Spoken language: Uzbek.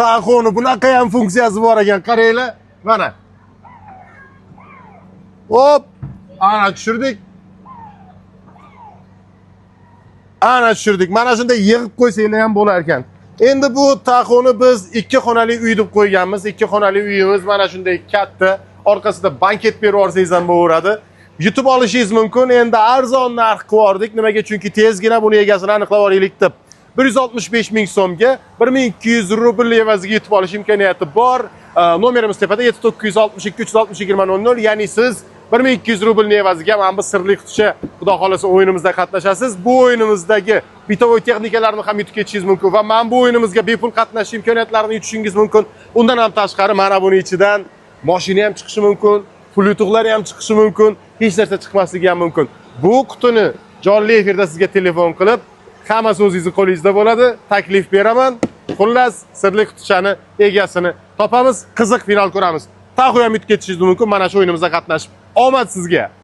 taxoni bunaqa ham funksiyasi bor ekan, qaranglar. Mana. Hop, ana tushirdik. Ana tushirdik. Mana shunday yig'ib qo'ysanglar ham bo'lar ekan. Endi bu taxoni biz 2 xonali uy deb qo'yganmiz. 2 xonali uyimiz mana shunday katta. Orqasida banket berib olsangiz ham bo'laveradi. Yutib olishingiz mumkin. Endi arzon narx qo'yardik. Nimaga? Chunki tezgina buni egasini aniqlab olaylik deb. 165 ming so'mga 1200 rubl evaziga yutib olish imkoniyati bor. Nomerimiz tepada 7962 362 2000, ya'ni siz 1200 rublni evaziga mana bu sirli quticha xudo xolasa o'yinimizda qatnashasiz. Bu o'yinimizdagi bitovoy texnikalarni ham yutib ketishingiz mumkin va mana bu o'yinimizga bepul qatnashish imkoniyatlarini yutishingiz mumkin. Undan ham tashqari mana buni ichidan mashina ham chiqishi mumkin, pul yutuqlari ham chiqishi mumkin, hech narsa chiqmasligi ham mumkin. Bu qutini jonli efirda sizga telefon qilib, hammasi o'zingizni qo'lingizda bo'ladi. Taklif beraman. Xullas, sirli qutichani egasini topamiz, qiziq final ko'ramiz. Taxu ham yutib ketishingiz mumkin mana shu o'yinimizda qatnashib. Omad sizga.